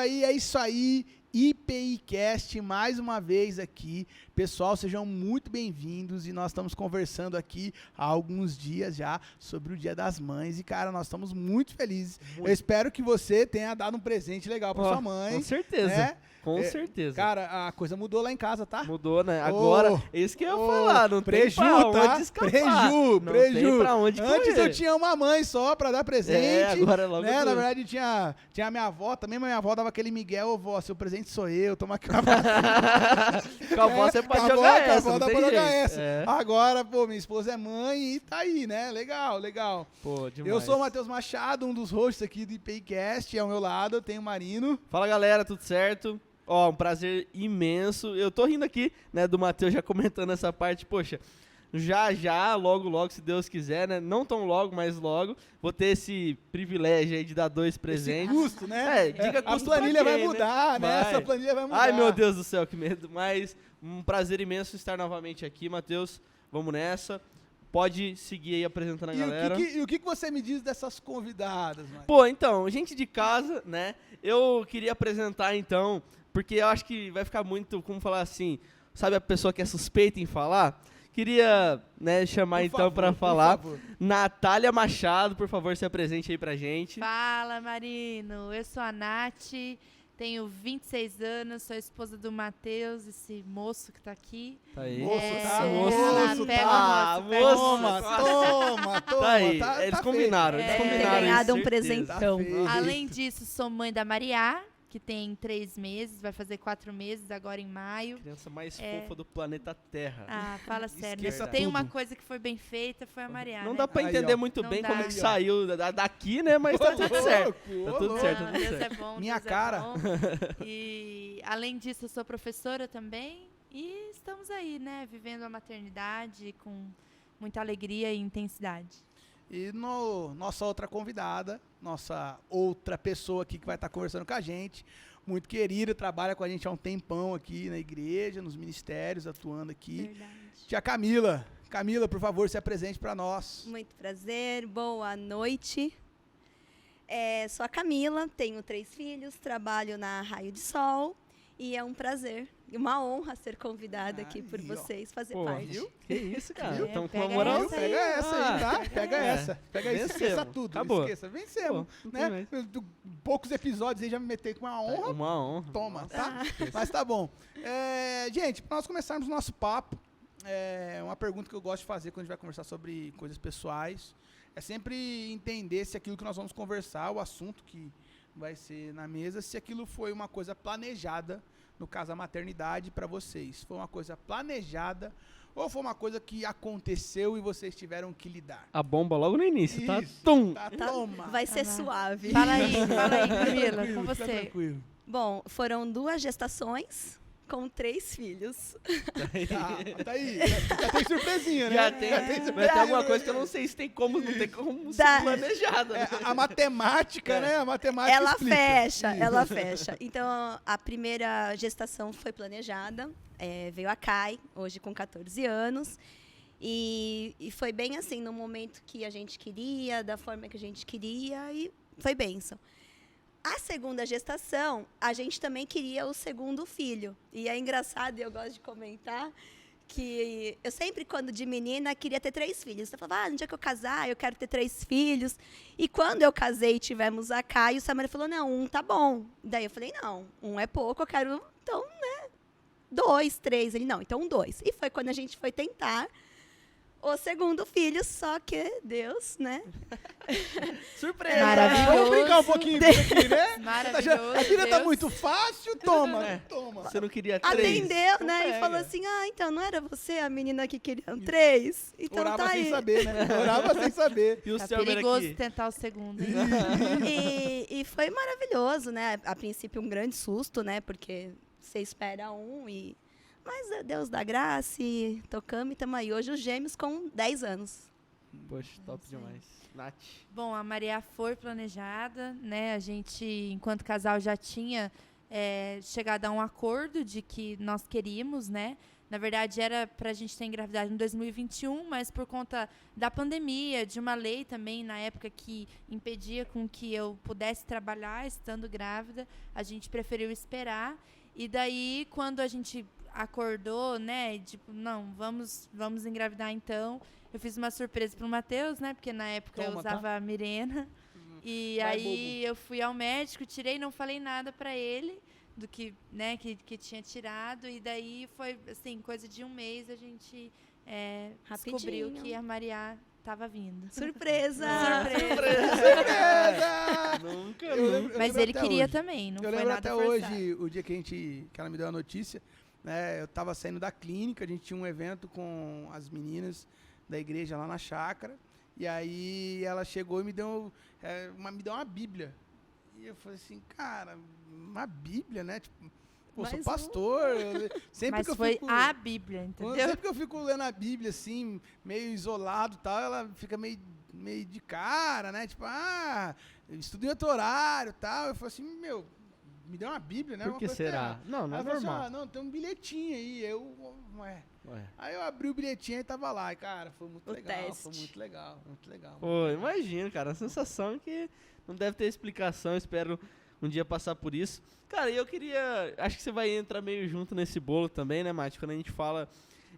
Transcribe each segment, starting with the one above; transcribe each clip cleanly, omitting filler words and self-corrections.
é isso aí. IPIcast mais uma vez aqui. Pessoal, sejam muito bem-vindos e nós estamos conversando aqui há alguns dias já sobre o Dia das Mães e, cara, nós estamos muito felizes. Eu espero que você tenha dado um presente legal pra sua mãe. Com certeza. Né? Com certeza. Cara, a coisa mudou lá em casa, tá? Mudou, né? Agora, é isso que eu ia falar, não preju, tem pra tá? onde escapar. Preju. Tem pra onde correr. Antes eu tinha uma mãe só pra dar presente. Agora é logo né? dois. Na verdade, tinha a minha avó também, mas minha avó dava aquele migué, vó, seu presente sou eu, toma aqui uma Com a avó você pode jogar essa, Com a avó dá pra jogar essa. É. Agora, pô, minha esposa é mãe e tá aí, né? Legal. Pô, demais. Eu sou o Matheus Machado, um dos hosts aqui do IPIcast, ao meu lado eu tenho o Marino. Fala, galera, tudo certo? Ó, um prazer imenso. Eu tô rindo aqui, né, do Matheus já comentando essa parte. Poxa, já, logo, se Deus quiser, né? Não tão logo, mas logo, vou ter esse privilégio aí de dar 2 presentes. Esse custo, né? Diga custo a planilha pra vai quem, mudar, né? Vai. Essa planilha vai mudar. Ai, meu Deus do céu, que medo. Mas um prazer imenso estar novamente aqui, Matheus. Vamos nessa. Pode seguir aí apresentando a galera. E o que você me diz dessas convidadas, Marino? Pô, então, gente de casa, né? Eu queria apresentar, então, porque eu acho que vai ficar muito, como falar assim, sabe a pessoa que é suspeita em falar? Queria, né, chamar para falar. Natália Machado, por favor, se apresente aí pra gente. Fala, Marino. Eu sou a Nath, tenho 26 anos, sou esposa do Matheus, esse moço que tá aqui. Tá aí. Moço, pega tá. a moça, pega a Toma. Tá aí, eles combinaram, feito. eles Deve ter combinaram. ganhado isso, um certeza. presentão. Tá feito. Além disso, sou mãe da Maria, que tem 3 meses, vai fazer 4 meses agora em maio. Criança mais fofa do planeta Terra. Ah, fala sério. Esqueça Tem uma tudo. coisa que foi bem feita, foi a Maria, Não né? dá pra Aí, entender ó. muito Não bem dá. como Aí, que ó. saiu daqui, né? Mas tá tudo certo. Tá tudo certo, tá Não, tudo Deus certo. é bom, Minha Deus cara. É bom. E, além disso, eu sou professora também. E estamos aí, né? Vivendo a maternidade com muita alegria e intensidade. E nossa outra convidada, nossa outra pessoa aqui que vai estar conversando com a gente, muito querida, trabalha com a gente há um tempão aqui na igreja, nos ministérios, atuando aqui. Verdade. Tia Camila. Camila, por favor, se apresente para nós. Muito prazer, boa noite. Sou a Camila, tenho 3 filhos, trabalho na Raio de Sol e é um prazer e uma honra ser convidada aqui por Aí, ó. vocês, fazer Pô, parte. viu? Que isso, cara. Viu? Estamos com uma Pega moral. essa Pega essa aí, tá? Pega É. essa. Pega isso, esqueça Vencemos. tudo. Acabou. Esqueça, vencemos. Pô, não tem Né? mais. Poucos episódios aí já me metei com uma honra. Uma honra. Toma, Nossa. tá? Mas tá bom. Gente, para nós começarmos o nosso papo, uma pergunta que eu gosto de fazer quando a gente vai conversar sobre coisas pessoais é sempre entender se aquilo que nós vamos conversar, o assunto que vai ser na mesa, se aquilo foi uma coisa planejada, no caso a maternidade, para vocês. Foi uma coisa planejada ou foi uma coisa que aconteceu e vocês tiveram que lidar? A bomba logo no início, tá? Isso, Tum! tá? Tá? Toma. Vai ser vai. suave. Fala aí, Camila, Tranquilo, com fica você. tranquilo. Bom, foram 2 gestações com 3 filhos. Tá aí. Já tem surpresinha, né? Já tem, vai ter alguma coisa que eu não sei se tem como, não tem como ser Dá. planejada. né? A matemática, né? A matemática Ela explica. fecha, ela fecha. Então, a primeira gestação foi planejada, veio a Kai, hoje com 14 anos, e foi bem assim, no momento que a gente queria, da forma que a gente queria, e foi bênção. A segunda gestação, a gente também queria o segundo filho. E é engraçado, e eu gosto de comentar, que eu sempre, quando de menina, queria ter 3 filhos. Eu falava, no dia que eu casar, eu quero ter 3 filhos. E quando eu casei e tivemos a Kai, o Samara falou, não, 1 tá bom. Daí eu falei, não, 1 é pouco, eu quero, então, né, 2, 3. Ele, não, então 2. E foi quando a gente foi tentar o segundo filho, só que Deus, né? Surpresa! Maravilhoso. Vamos brincar um pouquinho disso aqui, né? Maravilhoso. A vida tá Deus. muito fácil, toma, É. toma. Você não queria 3? Atendeu, Então né? pega. E falou assim, então não era você a menina que queria 3? Então Orava tá sem aí. saber, né? Orava sem saber. E o Tá Selmer perigoso aqui? tentar o segundo, hein? E foi maravilhoso, né? A princípio um grande susto, né? Porque você espera mas Deus dá graça e tocamos e estamos aí. Hoje os gêmeos com 10 anos. Poxa, top demais. Nath. Bom, a Maria foi planejada, né? A gente, enquanto casal, já tinha chegado a um acordo de que nós queríamos, né? Na verdade, era para a gente ter engravidado em 2021, mas por conta da pandemia, de uma lei também, na época, que impedia com que eu pudesse trabalhar estando grávida, a gente preferiu esperar. E daí, quando a gente acordou, né, tipo, não, vamos engravidar então, eu fiz uma surpresa pro Matheus, né, porque na época eu usava a Mirena. E Vai, aí eu fui ao médico, tirei, não falei nada para ele do que, né, que tinha tirado, e daí foi, assim, coisa de um mês a gente descobriu Rapidinho. que a Maria estava vindo. Surpresa! Nunca, Mas ele queria também, não Eu foi lembro nada até forçado. hoje, o dia que ela me deu a notícia, né? Eu tava saindo da clínica, a gente tinha um evento com as meninas da igreja lá na chácara, e aí ela chegou e me deu uma Bíblia. E eu falei assim, cara, uma Bíblia, né? Tipo, pô, sou Mais pastor. Sempre Mas que eu foi fico, a Bíblia, entendeu? sempre que eu fico lendo a Bíblia, assim, meio isolado e tal, ela fica meio de cara, né? Tipo, estudo em outro horário e tal. Eu falei assim, meu, me deu uma Bíblia, né? Por que Uma coisa será? errada. Não Aí é ela falou assim, normal. não, tem um bilhetinho aí. Ué. Ué. Aí eu abri o bilhetinho e tava lá. E, cara, foi muito O legal. teste. Foi muito legal, muito legal. Pô, imagino, cara. A sensação é que não deve ter explicação. Espero um dia passar por isso. Cara, eu queria... Acho que você vai entrar meio junto nesse bolo também, né, Mati? Quando a gente fala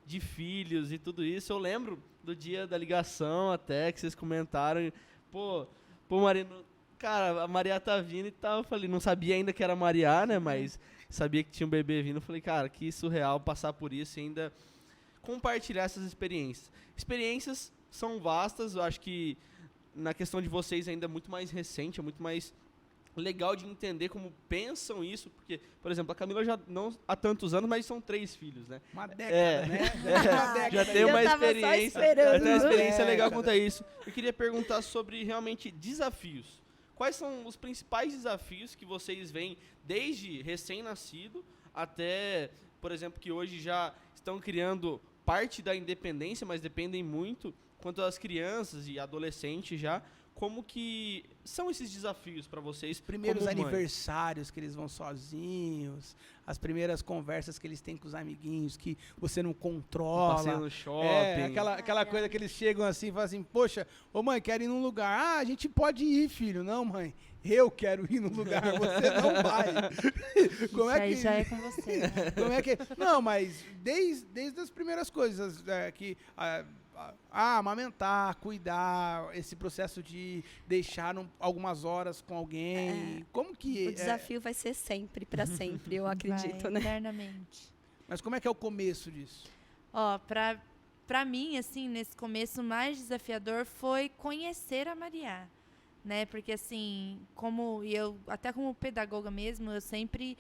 de filhos e tudo isso. Eu lembro do dia da ligação até, que vocês comentaram. Pô, Marino... Cara, a Maria tá vindo e tal. Eu falei, não sabia ainda que era Maria, né? Mas sabia que tinha um bebê vindo. Eu falei, cara, que surreal passar por isso e ainda compartilhar essas experiências. Experiências são vastas. Eu acho que na questão de vocês ainda é muito mais recente, é muito mais legal de entender como pensam isso. Porque, por exemplo, a Camila já não há tantos anos, mas são 3 filhos, né? Uma década, né? Uma década. Já tem Eu uma tava só experiência. esperando. Já tem uma experiência É, legal cara. quanto a isso. Eu queria perguntar sobre realmente desafios. Quais são os principais desafios que vocês veem desde recém-nascido até, por exemplo, que hoje já estão criando parte da independência, mas dependem muito quanto às crianças e adolescentes já. Como que são esses desafios para vocês? Primeiros como mãe? aniversários que eles vão sozinhos, as primeiras conversas que eles têm com os amiguinhos que você não controla. Passeio no shopping. Aquela coisa que eles chegam assim e falam assim, poxa, ô mãe, quero ir num lugar. Ah, a gente pode ir, filho. Não, mãe, eu quero ir num lugar, você não vai. Como Isso é aí que... já é com você, né? Como é que... Não, mas desde as primeiras coisas que... amamentar, cuidar, esse processo de deixar algumas horas com alguém. Como que... O desafio vai ser sempre, para sempre, eu acredito, Vai, né? eternamente. Mas como é que é o começo disso? Ó, pra mim, assim, nesse começo, o mais desafiador foi conhecer a Maria, né? Porque, assim, até como pedagoga mesmo, eu sempre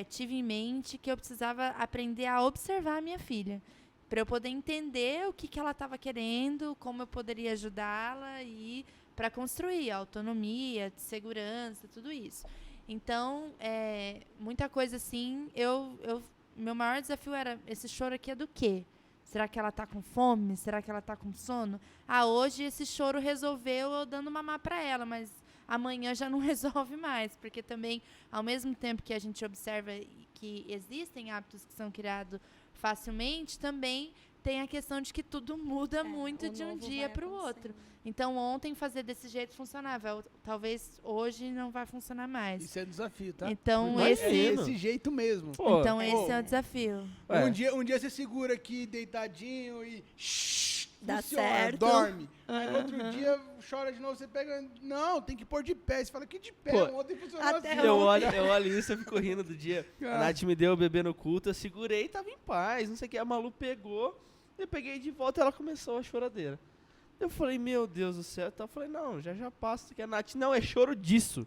tive em mente que eu precisava aprender a observar a minha filha, para eu poder entender o que ela estava querendo, como eu poderia ajudá-la e para construir a autonomia, segurança, tudo isso. Então, muita coisa assim, meu maior desafio era, esse choro aqui é do quê? Será que ela está com fome? Será que ela está com sono? Hoje esse choro resolveu eu dando mamar para ela, mas amanhã já não resolve mais, porque também, ao mesmo tempo que a gente observa que existem hábitos que são criados facilmente, também tem a questão de que tudo muda muito de um dia para o outro. Então, ontem fazer desse jeito funcionava. Talvez hoje não vai funcionar mais. Isso é desafio, tá? Então, Mas Desse jeito mesmo. Pô, então esse é o desafio. Ué. Um dia você segura aqui deitadinho e Dá funciona, certo. dorme. Aí no outro dia chora de novo, você pega, não, tem que pôr de pé. Você fala, que de pé? Pô, Ontem funcionou até assim. Eu olho isso e fico rindo do dia. A Cara. Nath me deu o bebê no culto, eu segurei e tava em paz. Não sei o que. A Malu pegou, eu peguei de volta e ela começou a choradeira. Eu falei, meu Deus do céu. Eu falei, não, já passa. Que a Nath, não, é choro disso.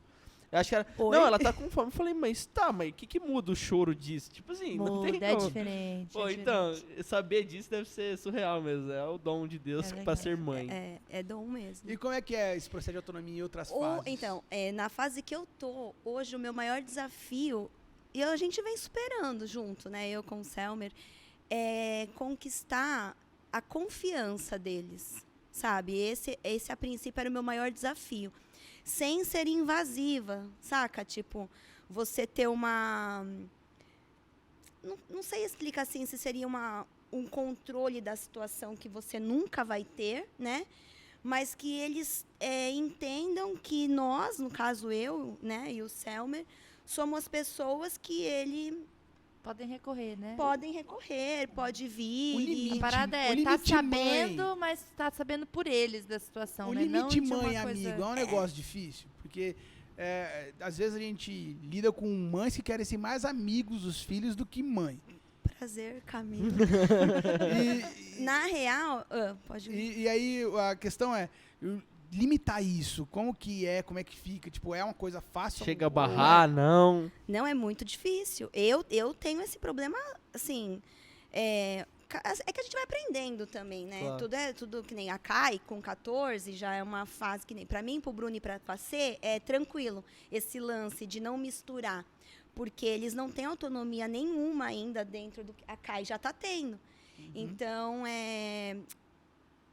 Eu acho que era. Oi? Não, ela tá com fome. Eu falei, mas o que muda o choro disso? Tipo assim, não tem Muda, é como. diferente. Pô, é então, diferente. saber disso deve ser surreal mesmo. É o dom de Deus legal. pra ser mãe. É dom mesmo. E como é que é esse processo de autonomia em outras fases? Então, na fase que eu tô, hoje o meu maior desafio, e a gente vem superando junto, né? Eu com o Selmer, é conquistar a confiança deles, sabe? Esse a princípio era o meu maior desafio. Sem ser invasiva, saca? Tipo, você ter uma... não sei explicar assim se seria um controle da situação que você nunca vai ter, né? Mas que eles entendam que nós, no caso eu, né, e o Selmer, somos pessoas que ele Podem recorrer, né? podem recorrer, pode vir. O limite. A parada O é, tá limite sabendo, mãe. mas tá sabendo por eles da situação, O né? Não limite de uma mãe, coisa... amigo, é um negócio difícil. Porque, às vezes, a gente lida com mães que querem ser mais amigos dos filhos do que mãe. Prazer, Camila. E, Na real, pode vir. e aí, a questão é... limitar isso, como é que fica? Tipo, é uma coisa fácil? Chega a ou barrar, não. Não, é muito difícil. Eu tenho esse problema, assim. É que a gente vai aprendendo também, né? Claro. Tudo que nem a Kai, com 14, já é uma fase que nem. Pra mim, pro Bruno e pra Facê, é tranquilo esse lance de não misturar. Porque eles não têm autonomia nenhuma ainda dentro do que a Kai já tá tendo. Então,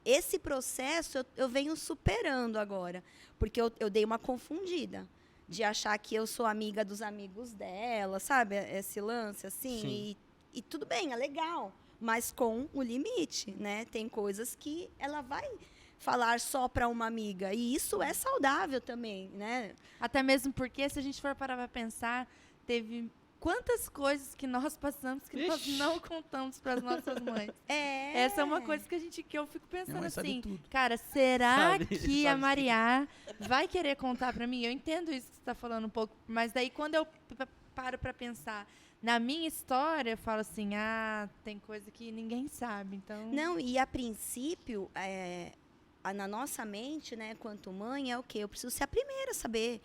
esse processo eu venho superando agora. Porque eu dei uma confundida. De achar que eu sou amiga dos amigos dela, sabe? Esse lance, assim. Sim. E tudo bem, é legal. Mas com o limite, né? Tem coisas que ela vai falar só para uma amiga. E isso é saudável também, né? Até mesmo porque, se a gente for parar pra pensar, teve quantas coisas que nós passamos que nós Ixi. não contamos pras nossas mães. Essa é uma coisa que eu fico pensando Minha mãe sabe assim, tudo. cara, será Sabe, que a sabe Mariá vai querer contar pra mim? Eu entendo isso que você tá falando um pouco, mas daí quando eu paro pra pensar na minha história, eu falo assim, tem coisa que ninguém sabe, então... Não, e a princípio, na nossa mente, né, quanto mãe, é o quê? Eu preciso ser a primeira a saber.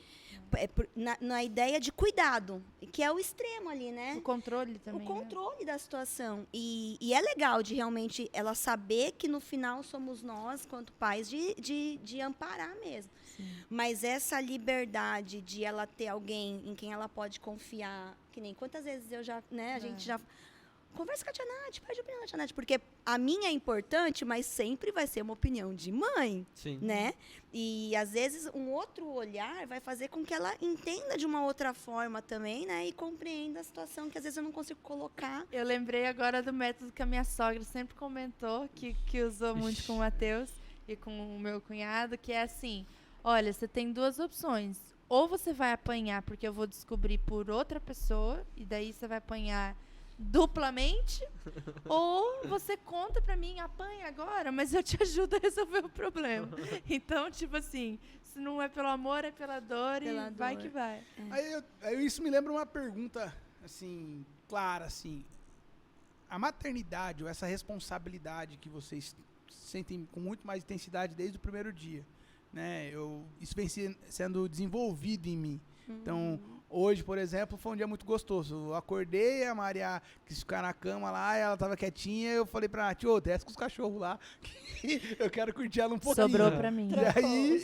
Na ideia de cuidado, que é o extremo ali, né? O controle também, O controle da situação. E é legal de realmente ela saber que no final somos nós, quanto pais, de amparar mesmo. Sim. Mas essa liberdade de ela ter alguém em quem ela pode confiar, que nem quantas vezes eu já, né, a gente já... Conversa com a tia Nath, pede a opinião da tia Nath, porque a minha é importante, mas sempre vai ser uma opinião de mãe, Sim. né? E, às vezes, um outro olhar vai fazer com que ela entenda de uma outra forma também, né? E compreenda a situação que, às vezes, eu não consigo colocar. Eu lembrei agora do método que a minha sogra sempre comentou, que usou muito com o Matheus e com o meu cunhado, que é assim, olha, você tem duas opções. Ou você vai apanhar, porque eu vou descobrir por outra pessoa, e daí você vai apanhar duplamente, ou você conta pra mim, apanha agora, mas eu te ajudo a resolver o problema. Então, tipo assim, se não é pelo amor, é pela dor, Pela e vai dor. que vai. Aí isso me lembra uma pergunta, assim, clara, assim. A maternidade, ou essa responsabilidade que vocês sentem com muito mais intensidade desde o primeiro dia, né? Isso vem sendo desenvolvido em mim. Então, hoje, por exemplo, foi um dia muito gostoso. Eu acordei, a Maria quis ficar na cama lá, ela tava quietinha, eu falei pra ela, tio, desce com os cachorros lá, que eu quero curtir ela um pouquinho. Sobrou pra mim.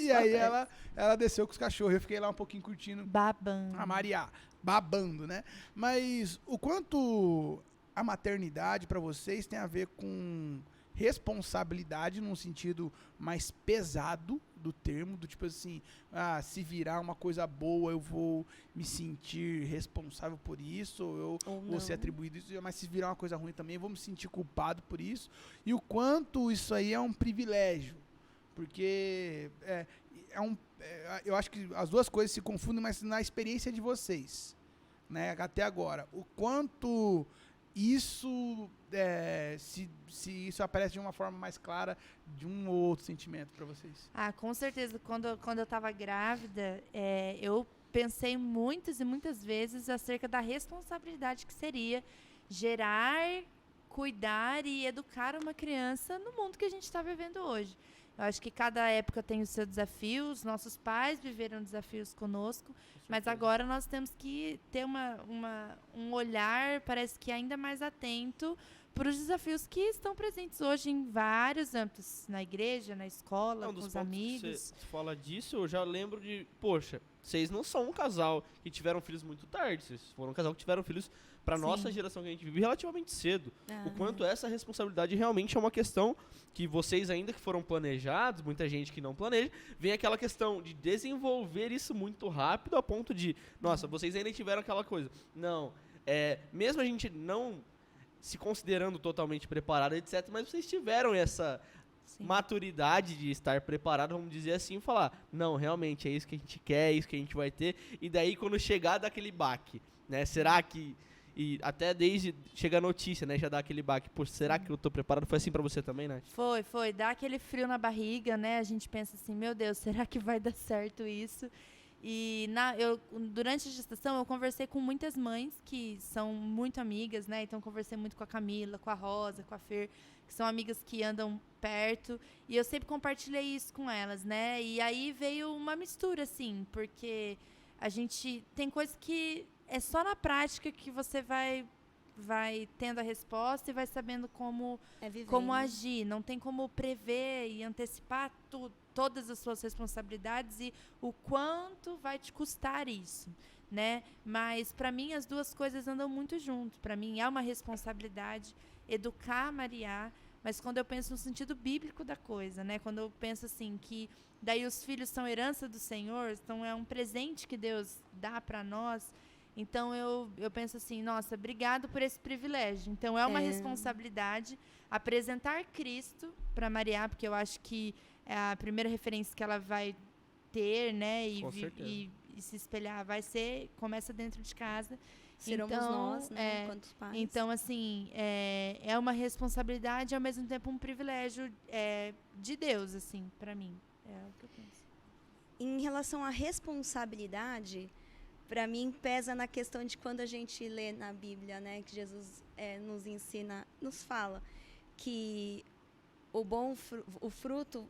E aí ela desceu com os cachorros, eu fiquei lá um pouquinho curtindo Babando. a Maria, babando, né? Mas o quanto a maternidade pra vocês tem a ver com responsabilidade num sentido mais pesado do termo, do tipo assim, se virar uma coisa boa, eu vou me sentir responsável por isso, ou eu vou ser atribuído isso, mas se virar uma coisa ruim também, eu vou me sentir culpado por isso, e o quanto isso aí é um privilégio, porque eu acho que as duas coisas se confundem, mas na experiência de vocês, né, até agora, o quanto isso, se isso aparece de uma forma mais clara de um ou outro sentimento para vocês? Com certeza. Quando eu estava grávida, eu pensei muitas e muitas vezes acerca da responsabilidade que seria gerar, cuidar e educar uma criança no mundo que a gente está vivendo hoje. Eu acho que cada época tem os seus desafios, nossos pais viveram desafios conosco, mas agora nós temos que ter um olhar, parece que ainda mais atento para os desafios que estão presentes hoje em vários âmbitos, na igreja, na escola, com os amigos. Você fala disso, eu já lembro de, poxa, vocês não são um casal que tiveram filhos muito tarde, vocês foram um casal que tiveram filhos para nossa geração que a gente vive relativamente cedo. O quanto essa responsabilidade realmente é uma questão que vocês ainda que foram planejados, muita gente que não planeja, vem aquela questão de desenvolver isso muito rápido a ponto de, nossa, vocês ainda tiveram aquela coisa. Não, mesmo a gente não se considerando totalmente preparado, etc., mas vocês tiveram essa Sim. maturidade de estar preparado, vamos dizer assim, e falar, não, realmente é isso que a gente quer, é isso que a gente vai ter, e daí quando chegar daquele baque, né, será que, e até desde chega a notícia, né, já dá aquele baque, pô, será que eu tô preparado? Foi assim pra você também, né? Foi, dá aquele frio na barriga, né, a gente pensa assim, meu Deus, será que vai dar certo isso? E durante a gestação eu conversei com muitas mães que são muito amigas, né? Então conversei muito com a Camila, com a Rosa, com a Fer, que são amigas que andam perto. E eu sempre compartilhei isso com elas, né? E aí veio uma mistura, assim, porque a gente tem coisas que é só na prática que você vai tendo a resposta e vai sabendo como agir. Não tem como prever e antecipar todas as suas responsabilidades e o quanto vai te custar isso, né? Mas, para mim, as duas coisas andam muito junto. Para mim, é uma responsabilidade educar a Mariá, mas quando eu penso no sentido bíblico da coisa, né? Quando eu penso assim, que daí os filhos são herança do Senhor, então é um presente que Deus dá para nós. Então, eu penso assim, nossa, obrigado por esse privilégio. Então, é uma responsabilidade apresentar Cristo para Mariá, porque eu acho que é a primeira referência que ela vai ter, né? E se espelhar começa dentro de casa. Seremos então, nós, né, enquanto pais. Então, assim, é uma responsabilidade e, ao mesmo tempo, um privilégio de Deus, assim, para mim. É o que eu penso. Em relação à responsabilidade, para mim, pesa na questão de quando a gente lê na Bíblia, né, que Jesus nos ensina, nos fala que o bom fruto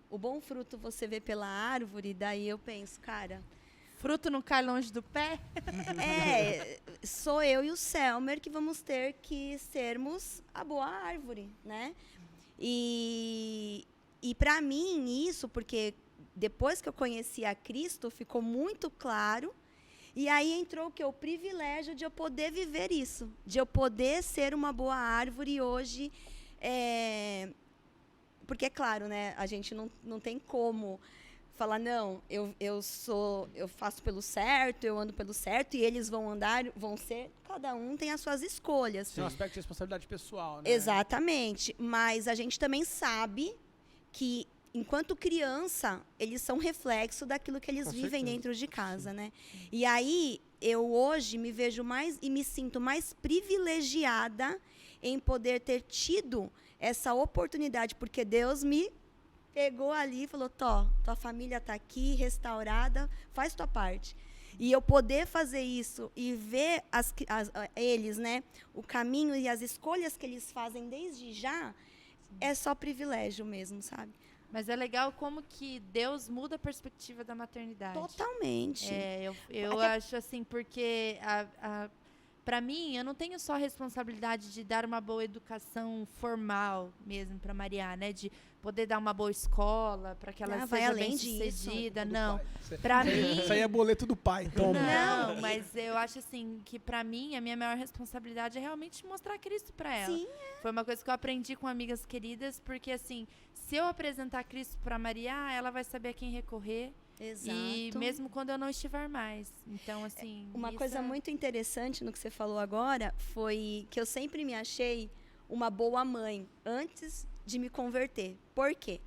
você vê pela árvore, daí eu penso, cara... Fruto não cai longe do pé? Sou eu e o Selmer que vamos ter que sermos a boa árvore, né? E para mim isso, porque depois que eu conheci a Cristo, ficou muito claro. E aí entrou o privilégio de eu poder viver isso, de eu poder ser uma boa árvore. E hoje, porque é claro, né? A gente não tem como falar, não, eu faço pelo certo, eu ando pelo certo, e eles cada um tem as suas escolhas. Tem um aspecto de responsabilidade pessoal, né? Exatamente, mas a gente também sabe que, enquanto criança, eles são reflexo daquilo que eles vivem dentro de casa, né? E aí, eu hoje me vejo mais e me sinto mais privilegiada em poder ter tido essa oportunidade, porque Deus me pegou ali e falou, tua família está aqui, restaurada, faz tua parte. E eu poder fazer isso e ver eles, né, o caminho e as escolhas que eles fazem desde já, é só privilégio mesmo, sabe? Mas é legal como que Deus muda a perspectiva da maternidade. Totalmente. Eu acho assim, porque para mim, eu não tenho só a responsabilidade de dar uma boa educação formal mesmo para Mariá, né? De poder dar uma boa escola, para que ela seja bem-sucedida. Não, para mim... Isso aí é boleto do pai, toma. Não, mas eu acho assim, que para mim, a minha maior responsabilidade é realmente mostrar Cristo para ela. Sim, Foi uma coisa que eu aprendi com amigas queridas, porque assim, se eu apresentar Cristo para Mariá, ela vai saber a quem recorrer. exato. E mesmo quando eu não estiver mais. Então, assim... Uma coisa muito interessante no que você falou agora foi que eu sempre me achei uma boa mãe antes de me converter. Por quê?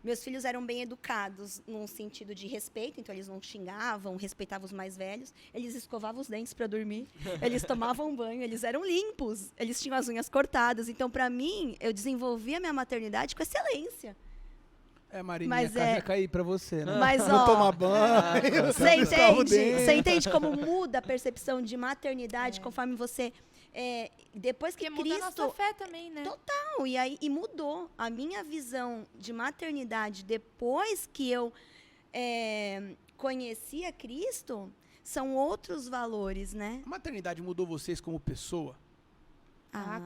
Meus filhos eram bem educados num sentido de respeito, então eles não xingavam, respeitavam os mais velhos, eles escovavam os dentes para dormir, eles tomavam banho, eles eram limpos, eles tinham as unhas cortadas. Então, para mim, eu desenvolvi a minha maternidade com excelência. Marininha, a casa ia cair pra você, né? Mas, não tomar banho, você entende como muda a percepção de maternidade conforme você... depois que Porque Cristo... muda a nossa fé também, né? Total, e mudou a minha visão de maternidade depois que eu conheci a Cristo, são outros valores, né? A maternidade mudou vocês como pessoa?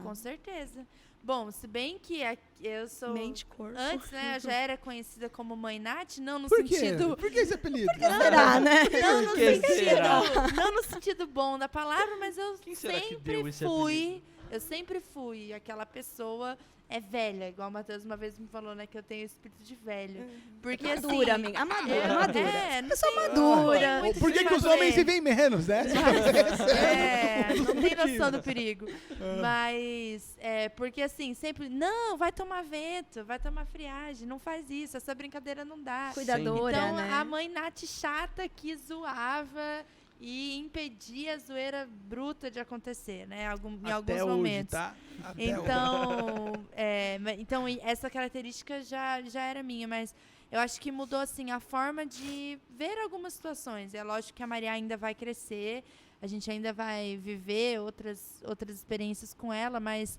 Com certeza. Bom, se bem que eu sou... Mente, corpo. Antes, né, eu já era conhecida como Mãe Nath, não no Por quê? sentido... Por que esse apelido? Será, né? Não no que sentido, será? não no sentido bom da palavra, mas eu Quem será que sempre deu esse fui Eu sempre fui aquela pessoa velha, igual o Matheus uma vez me falou, né, que eu tenho espírito de velho. Porque Madura, assim, amiga. Madura. não Pessoa tem- madura. não tem muito Por o que, que os fazer. homens vivem menos, né? Não tem noção do perigo. Mas, porque assim, sempre, não, vai tomar vento, vai tomar friagem, não faz isso, essa brincadeira não dá. Cuidadora, Então, né? a mãe Nath chata que zoava e impedia a zoeira bruta de acontecer, né? Em alguns Até hoje, momentos. tá? Até hoje. Então, essa característica já era minha, mas eu acho que mudou assim a forma de ver algumas situações. É lógico que a Maria ainda vai crescer, a gente ainda vai viver outras experiências com ela, mas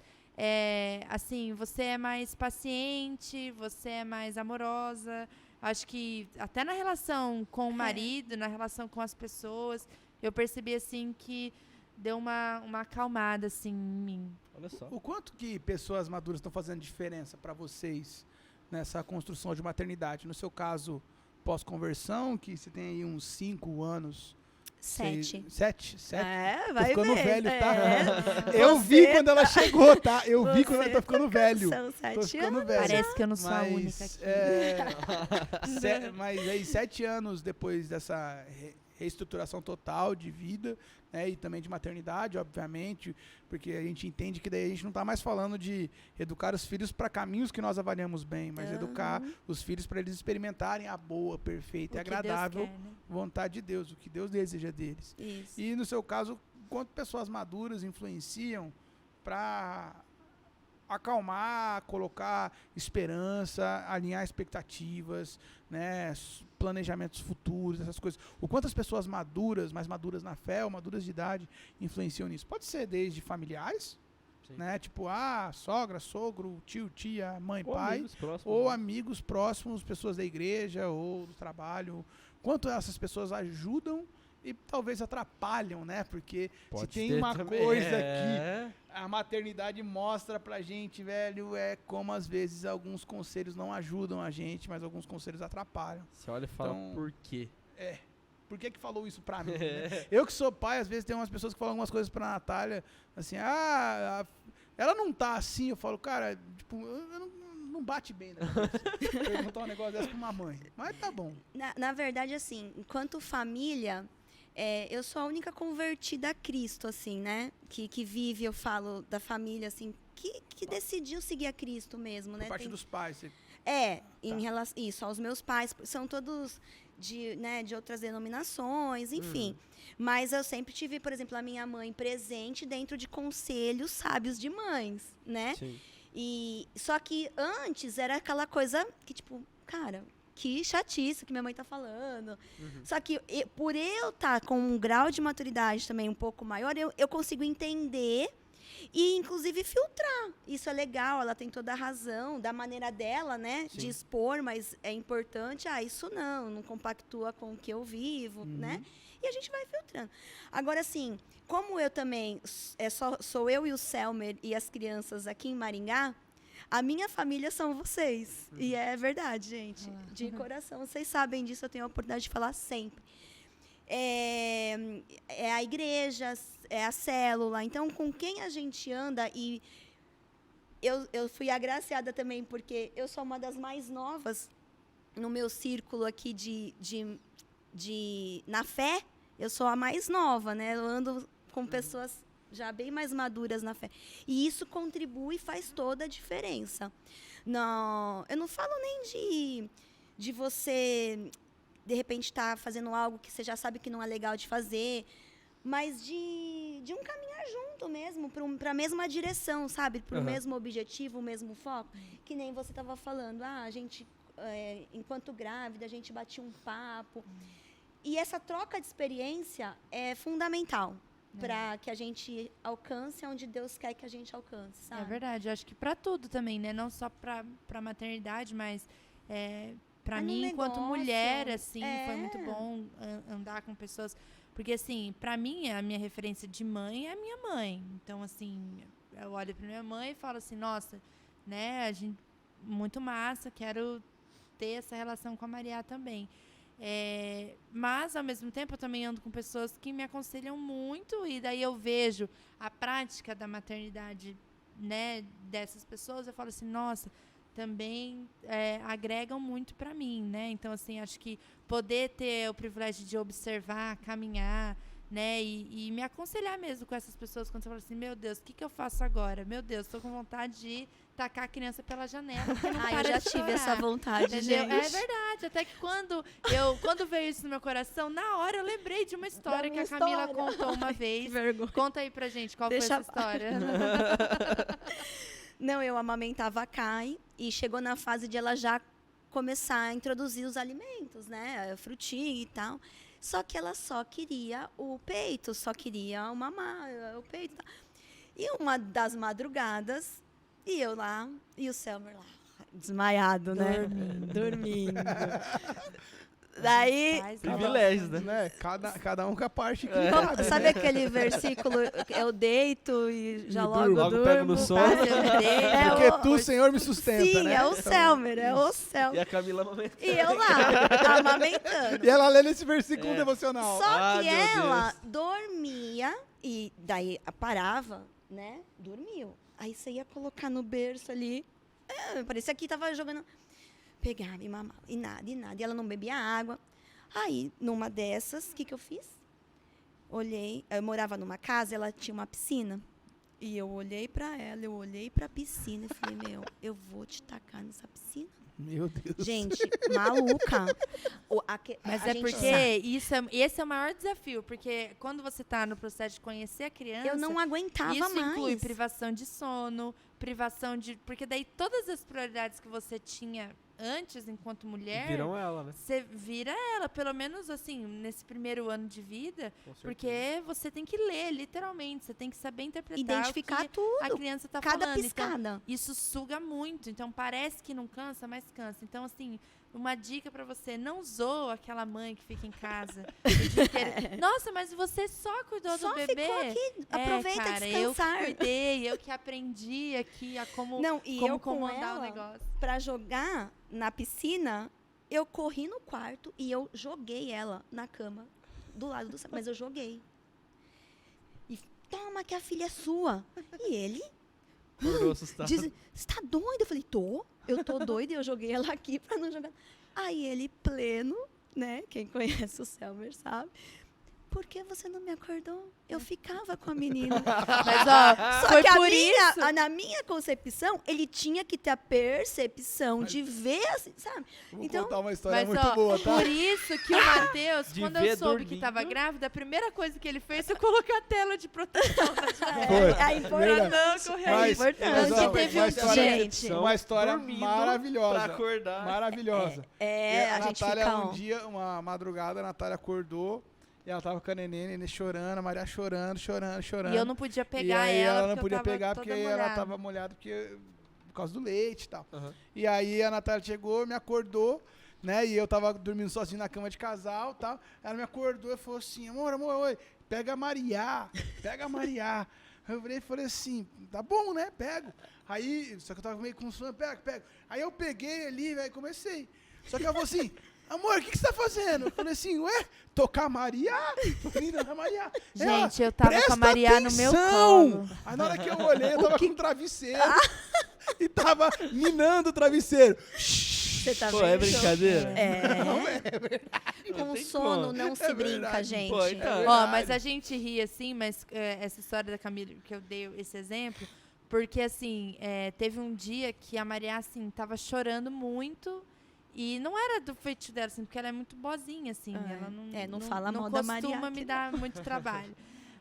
assim, você é mais paciente, você é mais amorosa. Acho que até na relação com o marido, na relação com as pessoas, eu percebi assim que deu uma acalmada assim em mim. Olha só. O quanto que pessoas maduras estão fazendo diferença para vocês nessa construção de maternidade? No seu caso, pós-conversão, que você tem aí uns 5 anos. 7. 7? É, Tô vai ficando ver. velho, tá? É. Eu vi Você quando ela chegou, tá? Eu vi quando ela Você tá ficando velho. São Tô 7 ficando anos. velho. Parece que eu não sou a única aqui. Mas aí 7 anos depois dessa reestruturação total de vida, né, e também de maternidade, obviamente, porque a gente entende que daí a gente não está mais falando de educar os filhos para caminhos que nós avaliamos bem, mas educar os filhos para eles experimentarem a boa, perfeita e O que Deus agradável quer, né? vontade de Deus, o que Deus deseja deles. Isso. E no seu caso, quanto pessoas maduras influenciam para acalmar, colocar esperança, alinhar expectativas, né, planejamentos futuros, essas coisas. O quanto as pessoas maduras, mais maduras na fé, ou maduras de idade, influenciam nisso? Pode ser desde familiares, Sim. né, tipo, sogra, sogro, tio, tia, mãe, Ou pai, amigos próximos, ou né? amigos próximos, pessoas da igreja ou do trabalho. Quanto essas pessoas ajudam e talvez atrapalham, né? Porque Pode se tem ter uma também. coisa que a maternidade mostra pra gente, velho, é como às vezes alguns conselhos não ajudam a gente, mas alguns conselhos atrapalham. Você olha e fala, Então, por quê? Por que falou isso pra mim? Né? Eu que sou pai, às vezes tem umas pessoas que falam algumas coisas pra Natália, assim, ela não tá assim. Eu falo, cara, tipo, eu não bate bem, né? Perguntar um negócio dessa pra uma mãe. Mas tá bom. Na verdade, assim, enquanto família, eu sou a única convertida a Cristo, assim, né? Que vive, eu falo, da família, assim, que decidiu seguir a Cristo mesmo, Por né? parte dos pais. Você... Em relação isso, aos meus pais, são todos de outras denominações, enfim. Mas eu sempre tive, por exemplo, a minha mãe presente dentro de conselhos sábios de mães, né? Sim. Só que antes era aquela coisa que, tipo, cara, que chatice que minha mãe tá falando. Só que por eu estar com um grau de maturidade também um pouco maior, eu consigo entender e, inclusive, filtrar. Isso é legal, ela tem toda a razão, da maneira dela, né? Sim. De expor, mas é importante. Isso não compactua com o que eu vivo, né? E a gente vai filtrando. Agora, assim, como eu também sou eu e o Selmer e as crianças aqui em Maringá, a minha família são vocês. E é verdade, gente. De coração. Vocês sabem disso, eu tenho a oportunidade de falar sempre. É a igreja, é a célula. Então, com quem a gente anda, e eu fui agraciada também, porque eu sou uma das mais novas no meu círculo aqui na fé. Eu sou a mais nova, né? Eu ando com pessoas já bem mais maduras na fé. E isso contribui e faz toda a diferença. Não, eu não falo nem de você, de repente, estar fazendo algo que você já sabe que não é legal de fazer, mas de um caminhar junto mesmo, para a mesma direção, sabe? Para o mesmo objetivo, o mesmo foco. Que nem você estava falando, a gente, enquanto grávida, a gente batia um papo. E essa troca de experiência é fundamental para que a gente alcance onde Deus quer que a gente alcance, sabe? É verdade, eu acho que para tudo também, né? Não só para maternidade, mas para mim, enquanto mulher, assim, foi muito bom andar com pessoas. Porque, assim, para mim, a minha referência de mãe é a minha mãe. Então, assim, eu olho para minha mãe e falo assim, nossa, né? A gente, muito massa, quero ter essa relação com a Maria também. Mas, ao mesmo tempo, eu também ando com pessoas que me aconselham muito e daí eu vejo a prática da maternidade, né, dessas pessoas, eu falo assim, nossa, também agregam muito para mim, né? Então, assim, acho que poder ter o privilégio de observar, caminhar, né, e me aconselhar mesmo com essas pessoas quando você fala assim, meu Deus, o que eu faço agora? Meu Deus, estou com vontade de tacar a criança pela janela. Eu já tive essa vontade, entendeu? gente. É verdade, até que quando veio isso no meu coração, na hora eu lembrei de uma história que a Camila contou uma vez. Vergonha. Conta aí pra gente, qual foi essa história? Não, eu amamentava a Kai e chegou na fase de ela já começar a introduzir os alimentos, né? A frutinha e tal. Só que ela só queria o peito, só queria o mamar, o peito. E uma das madrugadas, e eu lá, e o Selmer lá, desmaiado, né? Dormindo. Daí... Privilégios, né? Né? Cada um com a parte que Como- sabe aquele versículo, eu deito e já E logo durmo. Logo durmo? pego no sono. É Porque o- tu, Senhor, me sustenta, Sim, né? é o Então, Selmer, é o E Selmer. a Camila amamentando. E eu lá, amamentando. E ela lendo esse versículo devocional. Só Ah, que meu ela Deus. dormia e daí parava, né? Dormiu. Aí você ia colocar no berço ali. Parecia que tava jogando. Pegava e mamava. E nada, e nada. E ela não bebia água. Aí, numa dessas, o que eu fiz? Olhei. Eu morava numa casa, ela tinha uma piscina. E eu olhei pra ela, eu olhei pra piscina e falei, meu, eu vou te tacar nessa piscina. Meu Deus. Gente, maluca. Mas A é gente porque sabe. esse é o maior desafio, porque quando você está no processo de conhecer a criança, Eu não aguentava isso mais. inclui privação de sono, privação de... Porque daí todas as prioridades que você tinha antes, enquanto mulher, Viram ela, né? você vira ela, pelo menos assim, nesse primeiro ano de vida, Com certeza. porque você tem que ler, literalmente, você tem que saber interpretar Identificar o que a tudo. criança está Cada falando. Então, piscada. isso suga muito, então parece que não cansa, mas cansa. Então, assim, uma dica pra você, não zoa aquela mãe que fica em casa o dia inteiro. Nossa, mas você só cuidou Só do bebê? ficou aqui. Aproveita cara, e descansar. eu que cuidei, eu que aprendi aqui a como, Não, e como eu com comandar o ela, negócio. pra jogar na piscina, eu corri no quarto e eu joguei ela na cama, do lado do... Mas eu joguei. E toma que a filha é sua. E ele Acordou assustado. diz, você tá doido? Eu falei, eu tô doida e eu joguei ela aqui pra não jogar. Aí ele pleno, né? Quem conhece o Selmer sabe. Por que você não me acordou? Eu ficava com a menina. Mas, ó, Só foi que por isso... na minha concepção, ele tinha que ter a percepção de ver, assim, sabe? Vou Então- contar uma história Mas, muito ó, boa, tá? por isso que o Matheus, De quando ver eu soube que dormindo. tava grávida, a primeira coisa que ele fez foi colocar a tela de proteção na janela. Foi. É importante. Verdade. Não, correr. Mas, importante. ó, Teve uma um história, Gente. uma história Dormindo maravilhosa. Pra acordar. Maravilhosa. A a gente Natália, fica... um dia, uma madrugada, a Natália acordou e ela tava com a neném chorando, a Maria chorando. E eu não podia E pegar aí ela, não porque podia eu tava pegar toda porque molhada. ela tava molhada por causa do leite e tal. Aham. E aí a Natália chegou, me acordou, né? E eu tava dormindo sozinho na cama de casal e tal. Ela me acordou e falou assim, amor, oi, pega a Maria. Eu falei assim, tá bom, né? Pego. Aí, só que eu tava meio com sono, pego. Aí eu peguei ali, velho, comecei. Só que ela falou assim, amor, o que você tá fazendo? Eu falei assim, ué, tocar Maria? Menina da Maria. Gente, eu tava com a "Presta Maria no meu atenção!" colo. Aí na hora que eu olhei, eu tava com um travesseiro. E tava minando o travesseiro. Você tá Pô, vendo? é brincadeira? Com Não tem sono como. não se brinca, verdade. gente. Pô, então. Ó, mas a gente ri assim, mas essa história da Camila, que eu dei esse exemplo, porque assim, teve um dia que a Maria, assim, tava chorando muito. E não era do feitio dela, assim, porque ela é muito boazinha, assim. Ela não fala mal da Maria costuma aqui, me dar muito trabalho.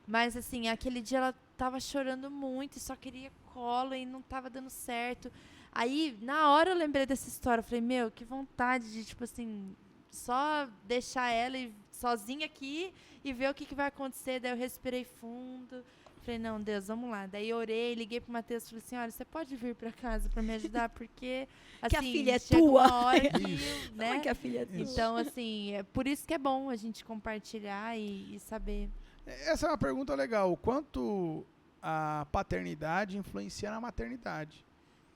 Mas, assim, aquele dia ela tava chorando muito e só queria colo e não tava dando certo. Aí, na hora eu lembrei dessa história. Eu falei, meu, que vontade de, tipo assim, só deixar ela sozinha aqui e ver o que vai acontecer. Daí eu respirei fundo. Falei, não, Deus, vamos lá. Daí eu orei, liguei pro Matheus e falei assim, olha, você pode vir pra casa pra me ajudar? Porque, assim, Que a filha é chega tua. uma hora que, né? Como é que a filha é tua? Então, assim, é por isso que é bom a gente compartilhar e saber. Essa é uma pergunta legal. O quanto a paternidade influencia na maternidade?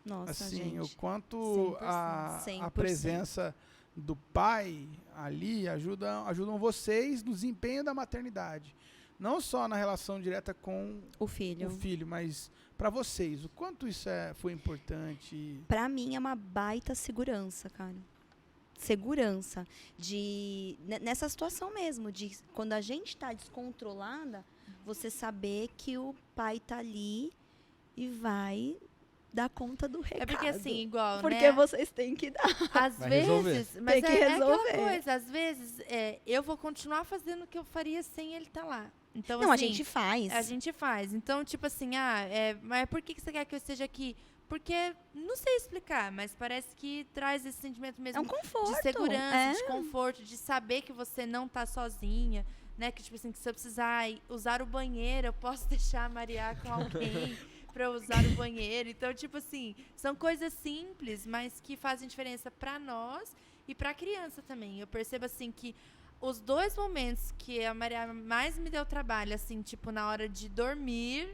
Nossa, Assim, gente. o quanto a 100%. presença do pai ali ajudam vocês no desempenho da maternidade. Não só na relação direta com O filho. o filho, mas para vocês. O quanto isso foi importante? Pra mim é uma baita segurança, cara. Segurança nessa situação mesmo, de quando a gente tá descontrolada, você saber que o pai tá ali e vai dar conta do recado. É porque assim, igual, Porque né? vocês têm que dar. Às Vai vezes, mas Tem que é aquela resolver. coisa, às vezes eu vou continuar fazendo o que eu faria sem ele estar lá. Então, Não, assim, a gente faz. a gente faz. Então, tipo assim, mas por que você quer que eu esteja aqui? Porque, não sei explicar, mas parece que traz esse sentimento mesmo É um conforto. de segurança, é. de conforto, de saber que você não tá sozinha, né? Que, tipo assim, que se eu precisar usar o banheiro, eu posso deixar a Maria com alguém pra eu usar o banheiro. Então, tipo assim, são coisas simples, mas que fazem diferença pra nós e pra criança também. Eu percebo, assim, que os 2 momentos que a Maria mais me deu trabalho, assim, tipo, na hora de dormir,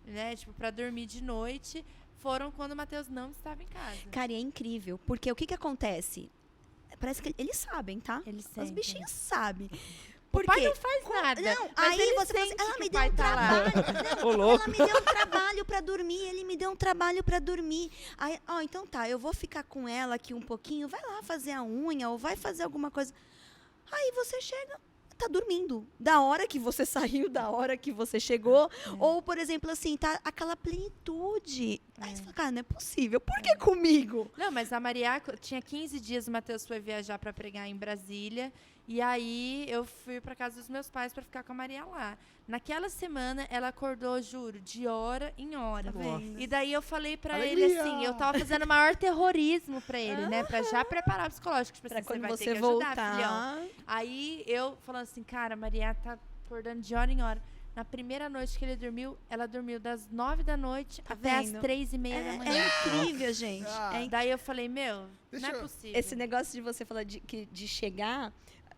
né? Tipo, pra dormir de noite, foram quando o Matheus não estava em casa. Cara, e é incrível, porque o que acontece? Parece que eles sabem, tá? Eles Os sentem. bichinhos sabem. O Por pai quê? não faz nada. Não, mas aí ele você fala assim, sente ela que me o deu pai um tá lá. trabalho. Ô, louco. Ela me deu um trabalho pra dormir, ele me deu um trabalho pra dormir. Aí, então tá, eu vou ficar com ela aqui um pouquinho, vai lá fazer a unha ou vai fazer alguma coisa. Aí você chega, tá dormindo. Da hora que você saiu, da hora que você chegou. Ou, por exemplo, assim, tá aquela plenitude. Aí você fala, cara, não é possível. Por que comigo? Não, mas a Maria tinha 15 dias, o Matheus foi viajar pra pregar em Brasília. E aí eu fui pra casa dos meus pais pra ficar com a Maria lá. Naquela semana, ela acordou, juro, de hora em hora. Tá vendo? E daí eu falei pra ele Alegria! assim, eu tava fazendo o maior terrorismo pra ele, né? Pra já preparar o psicológico. Tipo Pra assim, quando vai você ter que ajudar, voltar. filhão. Aí eu falando assim, cara, a Maria tá acordando de hora em hora. Na primeira noite que ele dormiu, ela dormiu das 9 da noite até as vendo? 3:30 da manhã. É incrível, gente. Ah, É Daí eu falei, meu, Deixa não é eu- possível. Esse negócio de você falar de chegar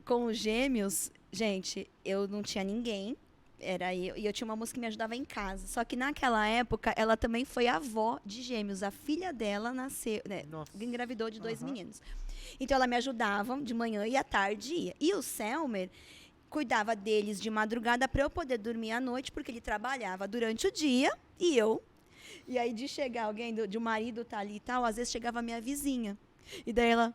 com os gêmeos, gente, eu não tinha ninguém. Era eu, e eu tinha uma moça que me ajudava em casa. Só que naquela época, ela também foi avó de gêmeos. A filha dela nasceu, né, Nossa. engravidou de 2 Aham. meninos. Então ela me ajudava de manhã e à tarde ia. E o Selmer cuidava deles de madrugada para eu poder dormir à noite, porque ele trabalhava durante o dia e eu. E aí de chegar alguém, de um marido tá ali e tal, às vezes chegava a minha vizinha. E daí ela,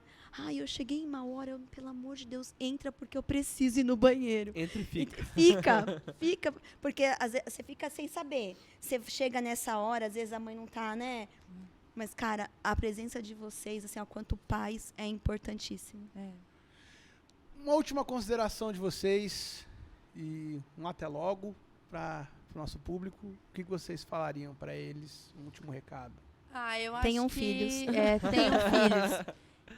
eu cheguei em uma hora, pelo amor de Deus, entra porque eu preciso ir no banheiro. Entre e fica. Fica, porque às vezes você fica sem saber. Você chega nessa hora, às vezes a mãe não tá, né? Mas, cara, a presença de vocês, assim, ó, quanto pais, é importantíssimo. É. Uma última consideração de vocês e um até logo para o nosso público. O que vocês falariam para eles? Um último recado. Eu Tenham acho que, filhos. Tenham filhos.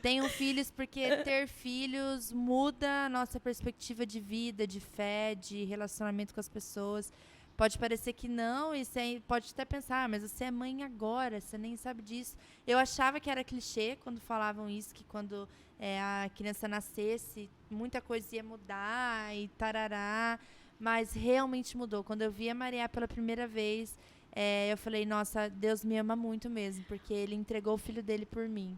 Tenham filhos, porque ter filhos muda a nossa perspectiva de vida, de fé, de relacionamento com as pessoas. Pode parecer que não, e você pode até pensar, mas você é mãe agora, você nem sabe disso. Eu achava que era clichê quando falavam isso, que quando a criança nascesse, muita coisa ia mudar e tarará, mas realmente mudou. Quando eu vi a Maria pela primeira vez, eu falei, nossa, Deus me ama muito mesmo, porque Ele entregou o filho dele por mim.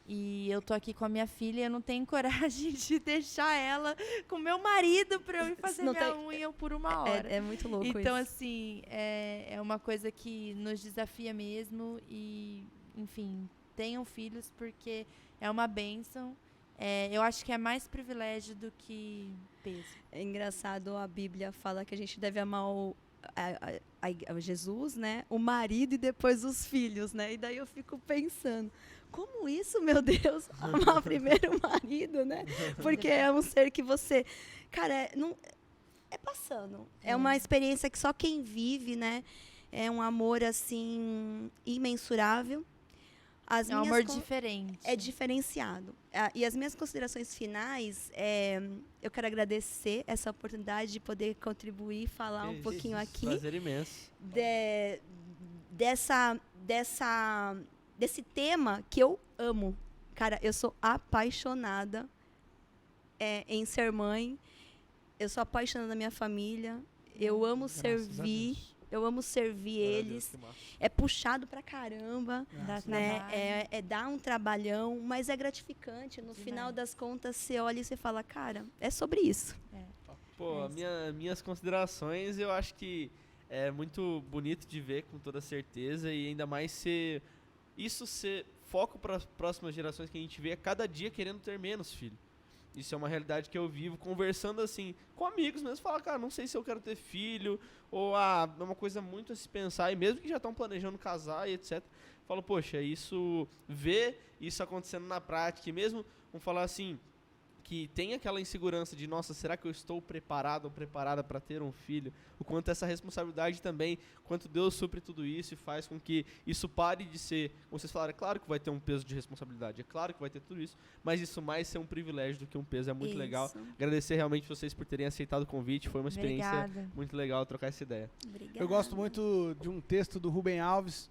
E eu tô aqui com a minha filha e eu não tenho coragem de deixar ela com meu marido pra eu ir fazer Não minha tem- unha por uma hora. É muito louco Então, isso. assim, é uma coisa que nos desafia mesmo. E, enfim, tenham filhos porque é uma bênção. Eu acho que é mais privilégio do que peso. É engraçado, a Bíblia fala que a gente deve amar a Jesus, né? O marido e depois os filhos, né? E daí eu fico pensando, como isso, meu Deus? Amar primeiro o marido, né? Porque é um ser que você... Cara, é passando. É uma experiência que só quem vive, né? É um amor, assim, imensurável. As É um minhas amor diferente. é diferenciado. E as minhas considerações finais, eu quero agradecer essa oportunidade de poder contribuir, falar um pouquinho aqui Prazer imenso. desse tema que eu amo. Cara, eu sou apaixonada em ser mãe. Eu sou apaixonada da minha família. Eu amo Graças a servir. Deus. Eu amo servir Glória a Deus, eles. que massa. É puxado pra caramba, Dá né? trabalho. É dar um trabalhão, mas é gratificante. No final Demais. das contas, você olha e você fala, cara, é sobre isso. Pô, É isso. minhas considerações, eu acho que é muito bonito de ver, com toda certeza, e ainda mais ser foco para as próximas gerações, que a gente vê a cada dia querendo ter menos filho. Isso é uma realidade que eu vivo conversando assim com amigos mesmo, falar, cara, não sei se eu quero ter filho, ou é uma coisa muito a se pensar, e mesmo que já estão planejando casar e etc. Falo, poxa, ver isso acontecendo na prática, e mesmo, vamos falar assim, que tem aquela insegurança de, nossa, será que eu estou preparado ou preparada para ter um filho? O quanto essa responsabilidade também, quanto Deus supre tudo isso e faz com que isso pare de ser, como vocês falaram, é claro que vai ter um peso de responsabilidade, é claro que vai ter tudo isso, mas isso mais ser um privilégio do que um peso, é muito legal. Isso. Agradecer realmente vocês por terem aceitado o convite, foi uma experiência Obrigada. muito legal trocar essa ideia. Obrigada. Eu gosto muito de um texto do Rubem Alves,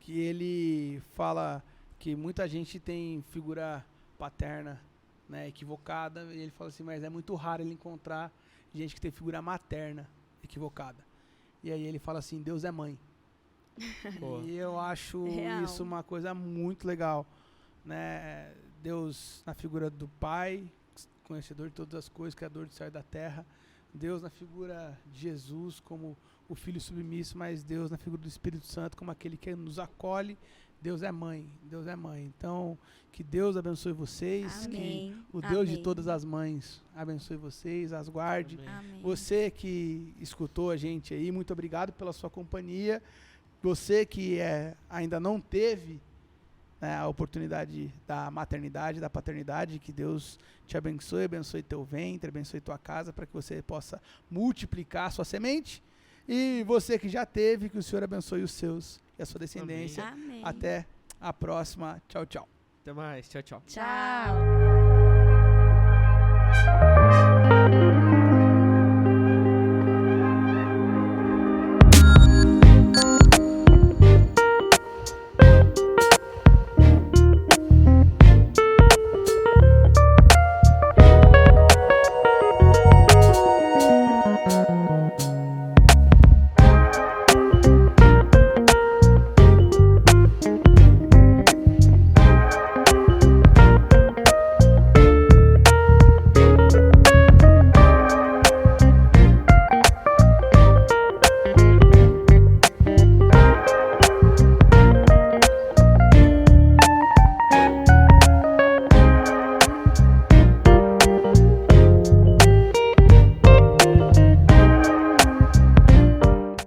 que ele fala que muita gente tem figura paterna, né, equivocada, e ele fala assim, mas é muito raro ele encontrar gente que tem figura materna equivocada. E aí ele fala assim, Deus é mãe. Pô. E eu acho Real. isso uma coisa muito legal, né? Deus na figura do Pai, conhecedor de todas as coisas, criador do céu e da terra. Deus na figura de Jesus como o Filho submisso, mas Deus na figura do Espírito Santo como aquele que nos acolhe. Deus é mãe, Deus é mãe. Então, que Deus abençoe vocês, Amém. que o Deus de Amém. todas as mães abençoe vocês, as guarde. Amém. Amém. Você que escutou a gente aí, muito obrigado pela sua companhia. Você que ainda não teve, né, a oportunidade da maternidade, da paternidade, que Deus te abençoe teu ventre, abençoe tua casa, para que você possa multiplicar a sua semente. E você que já teve, que o Senhor abençoe os seus e a sua descendência. Amém. Até a próxima. Tchau, tchau. Até mais, tchau, tchau. Tchau.